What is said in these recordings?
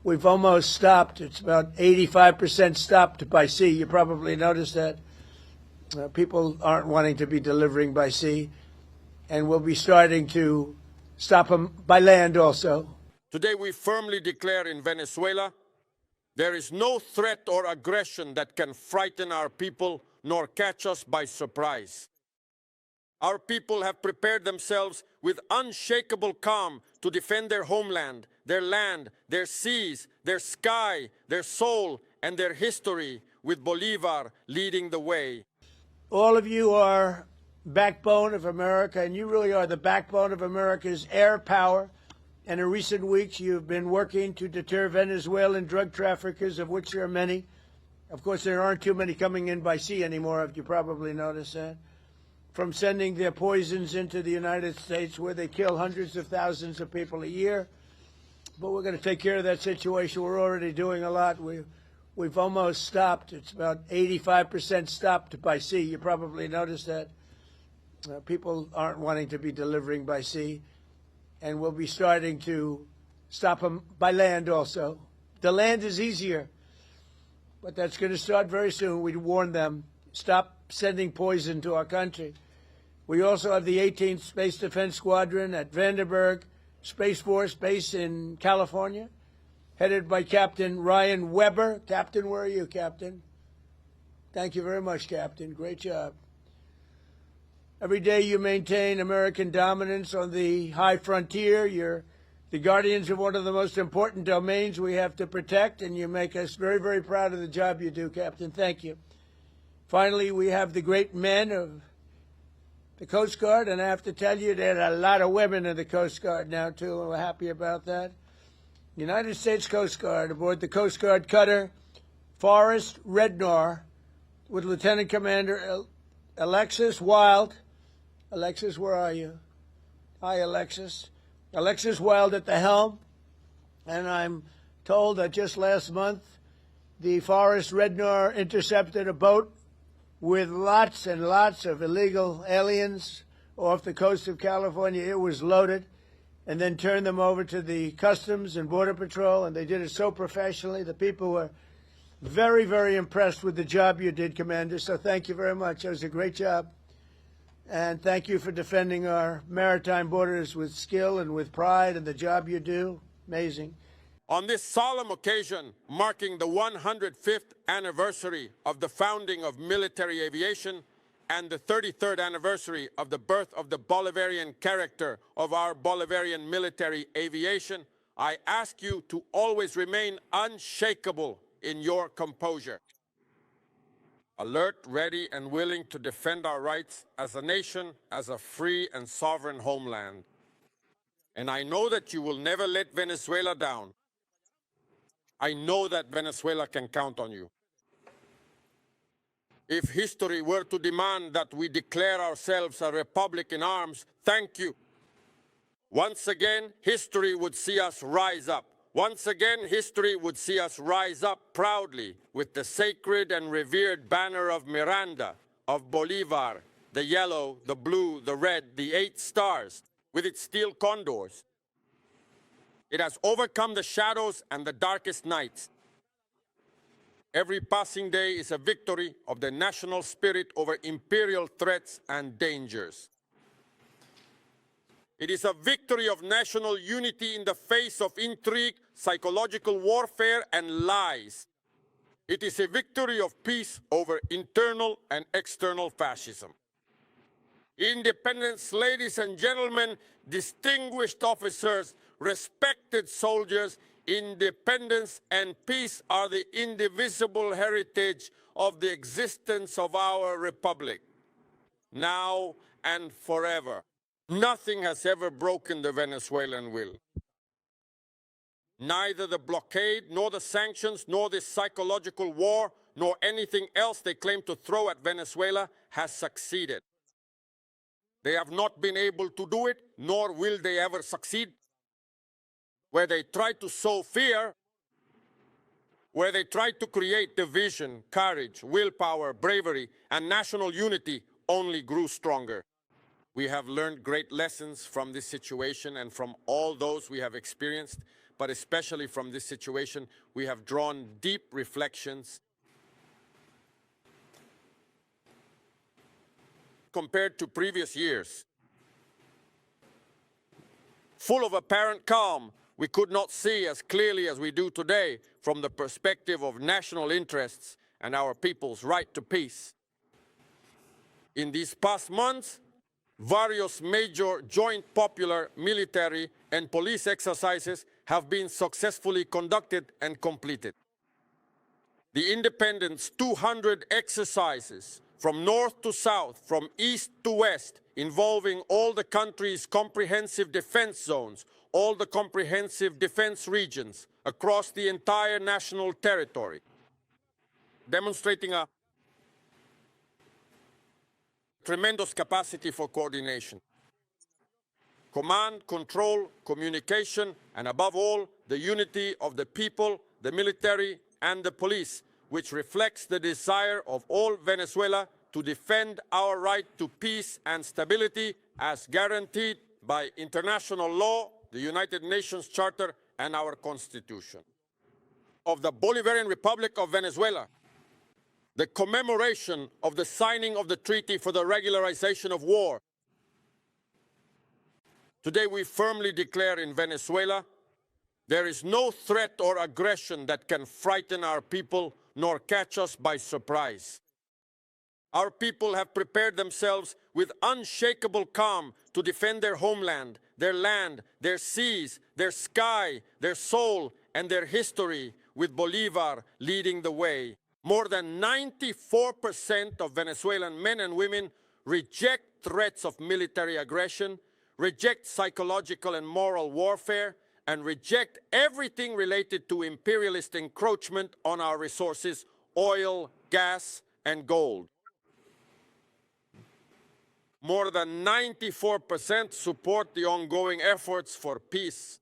We've almost stopped. It's about 85% stopped by sea. You probably noticed that. People aren't wanting to be delivering by sea, and we'll be starting to stop them by land also. Today we firmly declare in Venezuela, there is no threat or aggression that can frighten our people nor catch us by surprise. Our people have prepared themselves with unshakable calm to defend their homeland, their land, their seas, their sky, their soul, and their history, with Bolivar leading the way. All of you are backbone of America, and you really are the backbone of America's air power. And in recent weeks, you've been working to deter Venezuelan drug traffickers, of which there are many. Of course, there aren't too many coming in by sea anymore, if you probably noticed that. From sending their poisons into the United States, where they kill hundreds of thousands of people a year. But we're going to take care of that situation. We're already doing a lot. We've almost stopped. It's about 85% stopped by sea. You probably noticed that. People aren't wanting to be delivering by sea. And we'll be starting to stop them by land also. The land is easier, but that's going to start very soon. We warned them, stop sending poison to our country. We also have the 18th Space Defense Squadron at Vandenberg Space Force Base in California, headed by Captain Ryan Weber. Captain, where are you, Captain? Thank you very much, Captain. Great job. Every day you maintain American dominance on the high frontier. You're the guardians of one of the most important domains we have to protect, and you make us very, very proud of the job you do, Captain. Thank you. Finally, we have the great men of the Coast Guard, and I have to tell you, there are a lot of women in the Coast Guard now, too, and we're happy about that. United States Coast Guard aboard the Coast Guard cutter Forrest Rednar with Lieutenant Commander Alexis Wild. Alexis, where are you? Hi, Alexis. Alexis Wild at the helm. And I'm told that just last month, the Forrest Rednar intercepted a boat with lots and lots of illegal aliens off the coast of California. It was loaded, and then turned them over to the Customs and Border Patrol, and they did it so professionally. The people were very, very impressed with the job you did, Commander, so thank you very much. It was a great job. And thank you for defending our maritime borders with skill and with pride, and the job you do. Amazing. On this solemn occasion, marking the 105th anniversary of the founding of military aviation and the 33rd anniversary of the birth of the Bolivarian character of our Bolivarian military aviation, I ask you to always remain unshakable in your composure. Alert, ready, and willing to defend our rights as a nation, as a free and sovereign homeland. And I know that you will never let Venezuela down. I know that Venezuela can count on you. If history were to demand that we declare ourselves a republic in arms, thank you. Once again, history would see us rise up. Once again, history would see us rise up proudly with the sacred and revered banner of Miranda, of Bolivar, the yellow, the blue, the red, the 8 stars, with its steel condors. It has overcome the shadows and the darkest nights. Every passing day is a victory of the national spirit over imperial threats and dangers. It is a victory of national unity in the face of intrigue, psychological warfare, and lies. It is a victory of peace over internal and external fascism. Independence, ladies and gentlemen, distinguished officers, respected soldiers, independence and peace are the indivisible heritage of the existence of our republic, now and forever. Nothing has ever broken the Venezuelan will. Neither the blockade, nor the sanctions, nor this psychological war, nor anything else they claim to throw at Venezuela has succeeded. They have not been able to do it, nor will they ever succeed. Where they try to sow fear, where they try to create division, courage, willpower, bravery, and national unity, only grew stronger. We have learned great lessons from this situation and from all those we have experienced, but especially from this situation, we have drawn deep reflections. Compared to previous years, full of apparent calm, we could not see as clearly as we do today from the perspective of national interests and our people's right to peace. In these past months, various major joint popular military and police exercises have been successfully conducted and completed. The Independence 200 exercises from north to south, from east to west, involving all the country's comprehensive defense zones, all the comprehensive defense regions across the entire national territory, demonstrating a tremendous capacity for coordination. Command, control, communication, and above all, the unity of the people, the military, and the police, which reflects the desire of all Venezuela to defend our right to peace and stability as guaranteed by international law, the United Nations Charter, and our Constitution. Of the Bolivarian Republic of Venezuela, the commemoration of the signing of the Treaty for the Regularization of War. Today we firmly declare in Venezuela, there is no threat or aggression that can frighten our people nor catch us by surprise. Our people have prepared themselves with unshakable calm to defend their homeland, their land, their seas, their sky, their soul, and their history, with Bolivar leading the way. More than 94% of Venezuelan men and women reject threats of military aggression, reject psychological and moral warfare, and reject everything related to imperialist encroachment on our resources, oil, gas, and gold. More than 94% support the ongoing efforts for peace.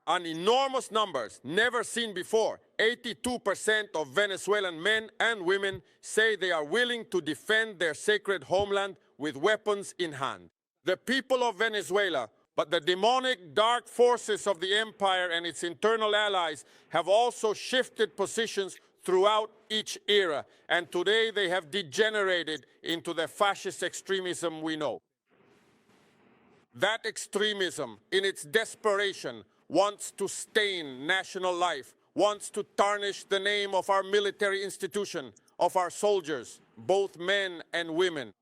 On enormous numbers, never seen before, 82% of Venezuelan men and women say they are willing to defend their sacred homeland with weapons in hand. The people of Venezuela, but the demonic dark forces of the empire and its internal allies have also shifted positions throughout each era, and today they have degenerated into the fascist extremism we know. That extremism, in its desperation, wants to stain national life, wants to tarnish the name of our military institution, of our soldiers, both men and women.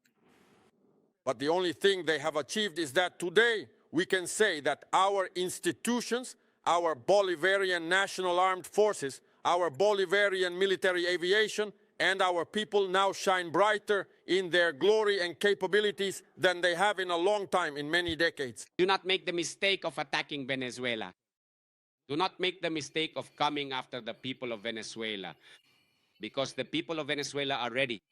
But the only thing they have achieved is that today we can say that our institutions, our Bolivarian National Armed Forces, our Bolivarian military aviation, and our people now shine brighter in their glory and capabilities than they have in a long time, in many decades. Do not make the mistake of attacking Venezuela. Do not make the mistake of coming after the people of Venezuela, because the people of Venezuela are ready.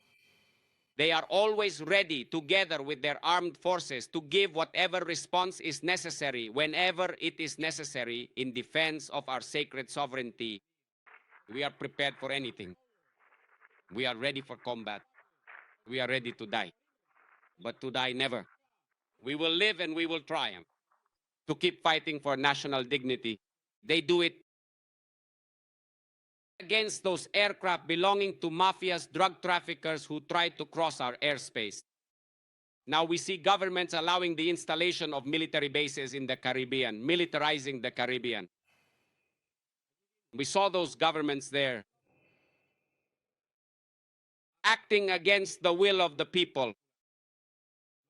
They are always ready, together with their armed forces, to give whatever response is necessary, whenever it is necessary, in defense of our sacred sovereignty. We are prepared for anything. We are ready for combat. We are ready to die. But to die never. We will live and we will triumph. To keep fighting for national dignity. They do it against those aircraft belonging to mafias, drug traffickers who try to cross our airspace. Now we see governments allowing the installation of military bases in the Caribbean, militarizing the Caribbean. We saw those governments there acting against the will of the people.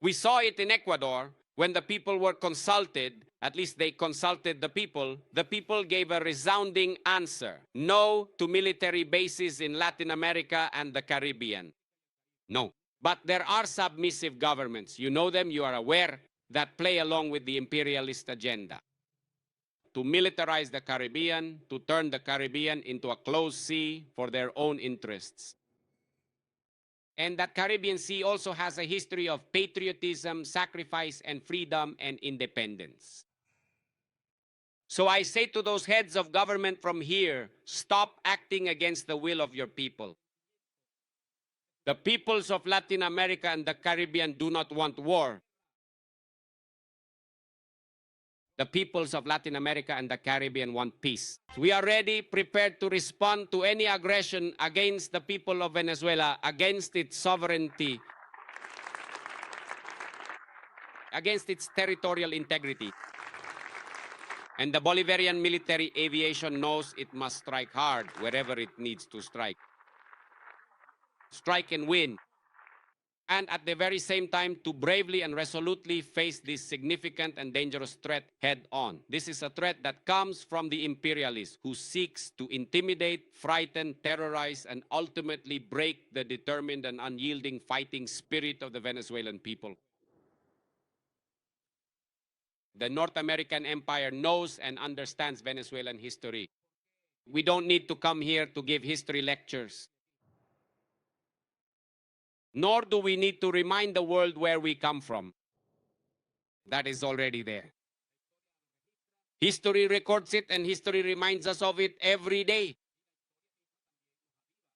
We saw it in Ecuador when the people were consulted. At least they consulted the people. The people gave a resounding answer. No to military bases in Latin America and the Caribbean. No. But there are submissive governments. You know them, you are aware, that play along with the imperialist agenda. To militarize the Caribbean, to turn the Caribbean into a closed sea for their own interests. And that Caribbean Sea also has a history of patriotism, sacrifice, and freedom and independence. So I say to those heads of government from here, stop acting against the will of your people. The peoples of Latin America and the Caribbean do not want war. The peoples of Latin America and the Caribbean want peace. We are ready, prepared to respond to any aggression against the people of Venezuela, against its sovereignty, against its territorial integrity. And the Bolivarian military aviation knows it must strike hard wherever it needs to strike. Strike and win. And at the very same time, to bravely and resolutely face this significant and dangerous threat head on. This is a threat that comes from the imperialist who seeks to intimidate, frighten, terrorize, and ultimately break the determined and unyielding fighting spirit of the Venezuelan people. The North American empire knows and understands Venezuelan history. We don't need to come here to give history lectures. Nor do we need to remind the world where we come from. That is already there. History records it, and history reminds us of it every day.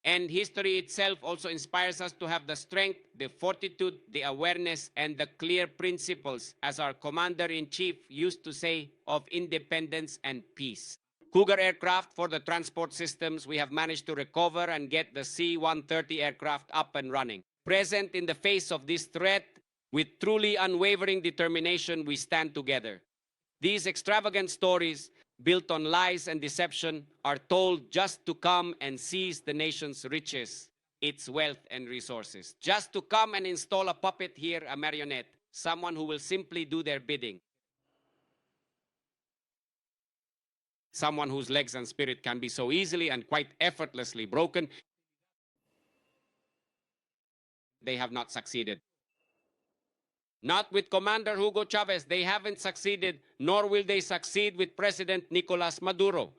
And history itself also inspires us to have the strength, the fortitude, the awareness, and the clear principles, as our commander-in-chief used to say, of independence and peace. Cougar aircraft for the transport systems, we have managed to recover and get the C-130 aircraft up and running. Present in the face of this threat, with truly unwavering determination, we stand together. These extravagant stories, built on lies and deception, are told just to come and seize the nation's riches, its wealth and resources. Just to come and install a puppet here, a marionette, someone who will simply do their bidding. Someone whose legs and spirit can be so easily and quite effortlessly broken. They have not succeeded. Not with Commander Hugo Chavez. They haven't succeeded, nor will they succeed with President Nicolas Maduro.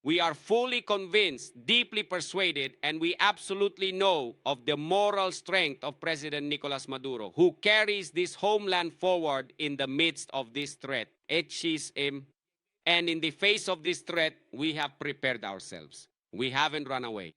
We are fully convinced, deeply persuaded, and we absolutely know of the moral strength of President Nicolas Maduro, who carries this homeland forward in the midst of this threat. And in the face of this threat, we have prepared ourselves. We haven't run away.